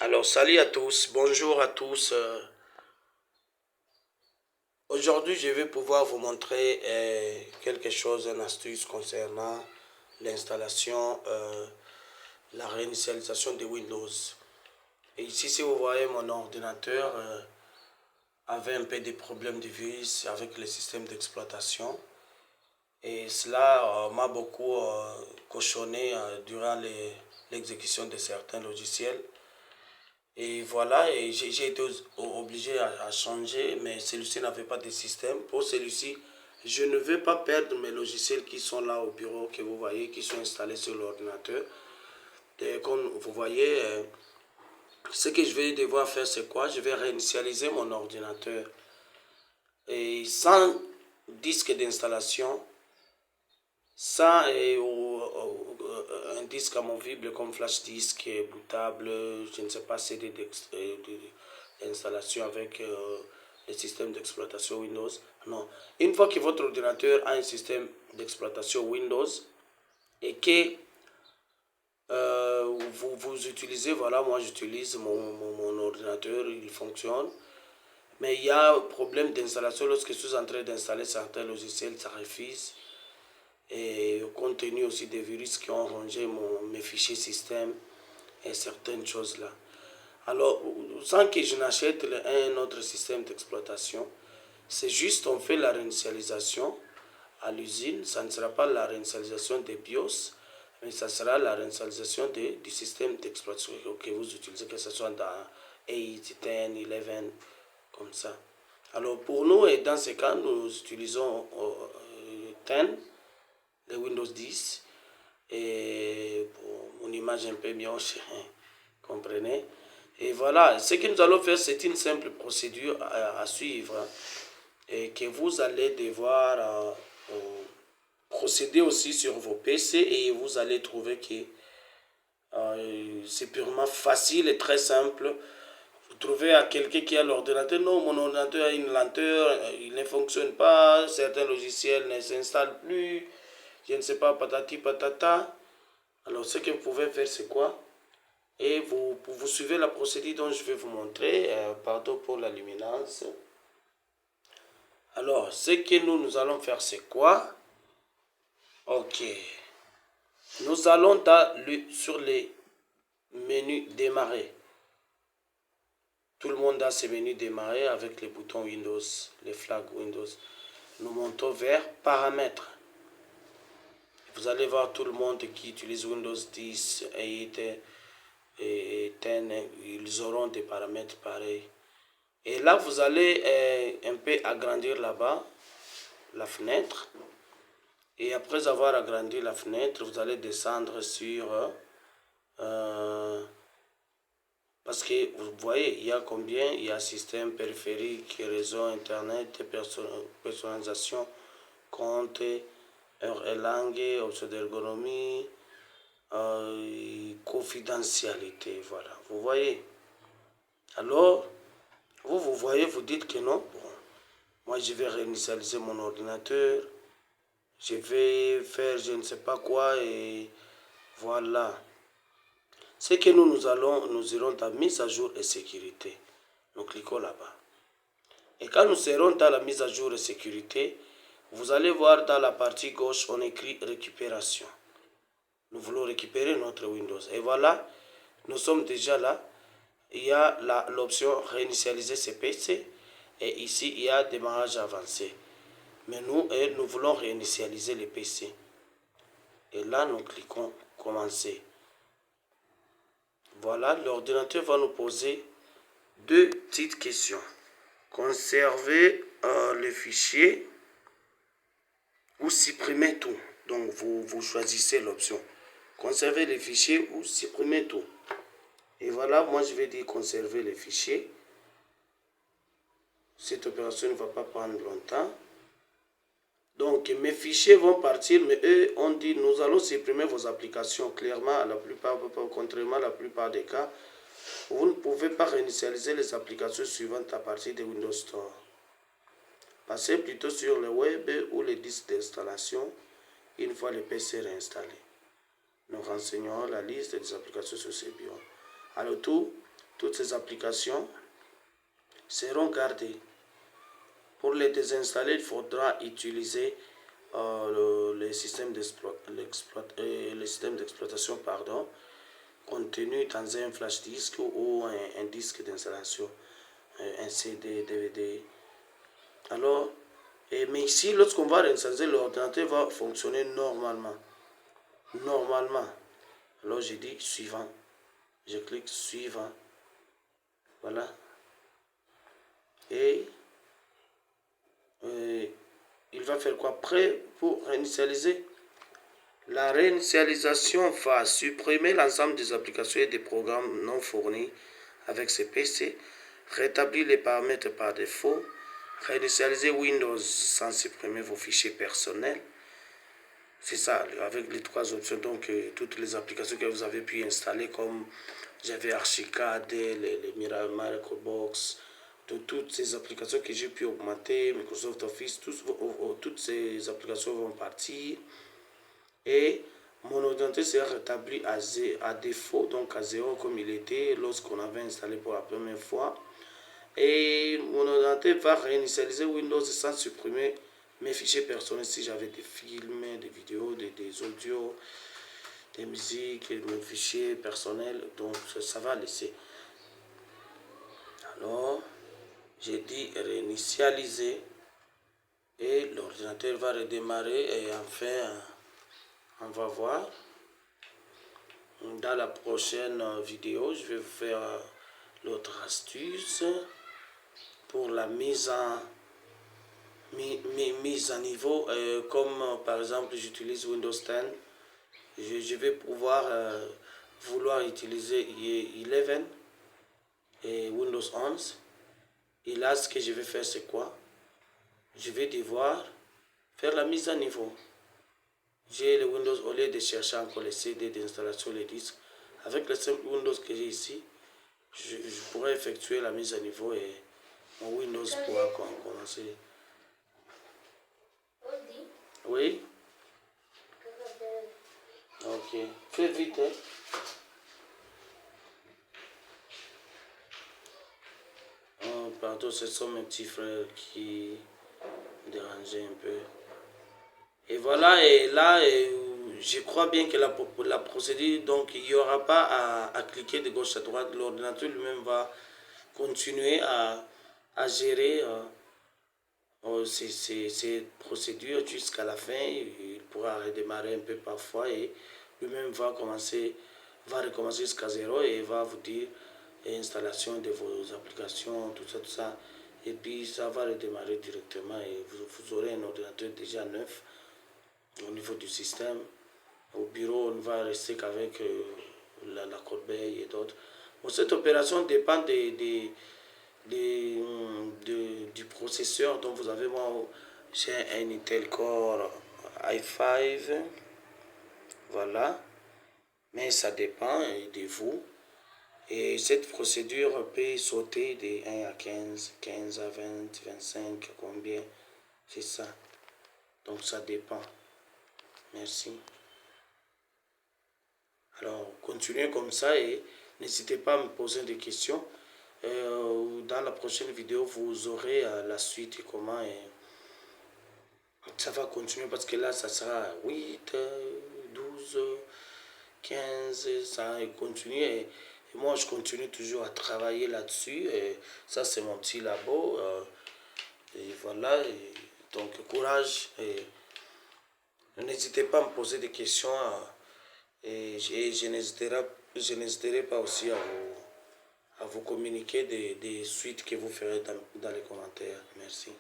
Alors, salut à tous, bonjour à tous. Aujourd'hui, je vais pouvoir vous montrer quelque chose, une astuce concernant l'installation, la réinitialisation de Windows. Et ici, si vous voyez, mon ordinateur avait un peu des problèmes de virus avec le système d'exploitation. Et cela m'a beaucoup cochonné durant l'exécution de certains logiciels. Et voilà, et j'ai été obligé à changer, mais celui-ci n'avait pas de système. Pour celui-ci, je ne vais pas perdre mes logiciels qui sont là au bureau, que vous voyez, qui sont installés sur l'ordinateur. Et comme vous voyez, ce que je vais devoir faire, c'est quoi? Je vais réinitialiser mon ordinateur. Et sans disque d'installation, sans un disque amovible comme flash disk, bootable, je ne sais pas, CD d'installation avec le système d'exploitation Windows. Non. Une fois que votre ordinateur a un système d'exploitation Windows et que vous utilisez, voilà, moi j'utilise mon ordinateur, il fonctionne. Mais il y a un problème d'installation lorsque je suis en train d'installer certains logiciels, ça refuse. Et compte tenu aussi des virus qui ont rongé mes fichiers système et certaines choses là. Alors, sans que je n'achète un autre système d'exploitation, c'est juste on fait la réinitialisation à l'usine. Ça ne sera pas la réinitialisation des BIOS, mais ça sera la réinitialisation du système d'exploitation que vous utilisez, que ce soit dans 8, 10, 11, comme ça. Alors pour nous, et dans ce cas, nous utilisons 10, le Windows 10. Et pour mon image un peu blanche, comprenez. Et voilà, ce que nous allons faire, c'est une simple procédure à suivre et que vous allez devoir procéder aussi sur vos PC et vous allez trouver que c'est purement facile et très simple. Vous trouvez à quelqu'un qui a l'ordinateur, non, mon ordinateur a une lenteur, il ne fonctionne pas, certains logiciels ne s'installent plus, je ne sais pas, patati patata. Alors ce que vous pouvez faire, c'est quoi? Et vous suivez la procédure dont je vais vous montrer. Pardon pour la luminance. Alors, ce que nous allons faire, c'est quoi? Ok. Nous allons sur les menus démarrer. Tout le monde a ses menus démarrer avec les boutons Windows, les flags Windows. Nous montons vers paramètres. Vous allez voir tout le monde qui utilise Windows 10 et 10, ils auront des paramètres pareils. Et là, vous allez un peu agrandir là-bas la fenêtre. Et après avoir agrandi la fenêtre, vous allez descendre sur... parce que vous voyez, il y a combien? Il y a système périphérique, réseau, internet, personnalisation, compte, heure et langue, option d'ergonomie, confidentialité. Voilà, vous voyez. Alors, vous voyez, vous dites que non. Bon, moi, je vais réinitialiser mon ordinateur. Je vais faire je ne sais pas quoi et voilà. C'est que nous irons dans mise à jour et sécurité. Nous cliquons là-bas. Et quand nous serons dans la mise à jour et sécurité, vous allez voir dans la partie gauche, on écrit récupération. Nous voulons récupérer notre Windows. Et voilà, nous sommes déjà là. Il y a l'option réinitialiser ses PC. Et ici, il y a démarrage avancé. Mais nous voulons réinitialiser les PC. Et là, nous cliquons commencer. Voilà, l'ordinateur va nous poser deux petites questions. Conserver le fichier ou supprimer tout. Donc, vous choisissez l'option. Conserver les fichiers ou supprimer tout. Et voilà, moi je vais dire conserver les fichiers. Cette opération ne va pas prendre longtemps. Donc mes fichiers vont partir, mais eux ont dit nous allons supprimer vos applications. Clairement, contrairement à la plupart des cas, vous ne pouvez pas réinitialiser les applications suivantes à partir de Windows Store. Passez plutôt sur le web ou les disques d'installation une fois le PC réinstallé. Nous renseignerons la liste des applications sur ces bureaux. Alors tout, toutes ces applications seront gardées. Pour les désinstaller, il faudra utiliser le système d'exploitation contenu dans un flash disk ou un disque d'installation, un CD, DVD. Alors, mais ici, lorsqu'on va réinstaller, l'ordinateur va fonctionner normalement. Alors, je dis suivant. Je clique suivant. Voilà. Et il va faire quoi? Prêt pour réinitialiser. La réinitialisation va supprimer l'ensemble des applications et des programmes non fournis avec ce PC, rétablir les paramètres par défaut, réinitialiser Windows sans supprimer vos fichiers personnels. C'est ça, avec les trois options, donc toutes les applications que vous avez pu installer, comme j'avais Archicad, les Microbox, toutes ces applications que j'ai pu augmenter, Microsoft Office, toutes ces applications vont partir. Et mon ordinateur sera rétabli à défaut, donc à 0 comme il était lorsqu'on avait installé pour la première fois. Et mon ordinateur va réinitialiser Windows sans supprimer mes fichiers personnels si j'avais des films, des vidéos, des audios, des musiques, mes fichiers personnels. Donc ça va laisser. Alors, j'ai dit réinitialiser et l'ordinateur va redémarrer et enfin, on va voir. Dans la prochaine vidéo, je vais vous faire l'autre astuce pour la mise à niveau. Comme par exemple, j'utilise Windows 10, je vais pouvoir vouloir utiliser 11 et Windows 11. Et là, ce que je vais faire, c'est quoi? Je vais devoir faire la mise à niveau. J'ai le Windows, au lieu de chercher encore les CD d'installation, les disques, avec le simple Windows que j'ai ici, je pourrais effectuer la mise à niveau et mon Windows pourra commencer. Oui? Ok. Fais vite, hein? Oh, pardon, ce sont mes petits frères qui dérangeaient un peu. Et voilà, et là, je crois bien que la procédure, donc il n'y aura pas à cliquer de gauche à droite. L'ordinateur lui-même va continuer à gérer ces procédures jusqu'à la fin. Il pourra redémarrer un peu parfois et lui-même va recommencer jusqu'à zéro et va vous dire installation de vos applications, tout ça. Et puis ça va redémarrer directement et vous aurez un ordinateur déjà neuf au niveau du système. Au bureau, on ne va rester qu'avec la corbeille et d'autres. Bon, cette opération dépend du processeur dont vous avez. Moi, j'ai un Intel Core i5. Voilà. Mais ça dépend de vous. Et cette procédure peut sauter de 1 à 15, 15 à 20, 25, combien? C'est ça. Donc ça dépend. Merci. Alors, continuez comme ça et n'hésitez pas à me poser des questions. Dans la prochaine vidéo, vous aurez la suite et comment ça va continuer parce que là, ça sera 8, 12, 15, ça va continuer. Et moi, je continue toujours à travailler là-dessus. Et ça, c'est mon petit labo. Et voilà. Donc, courage. Et n'hésitez pas à me poser des questions. Et je n'hésiterai pas aussi à vous communiquer des suites que vous ferez dans les commentaires. Merci.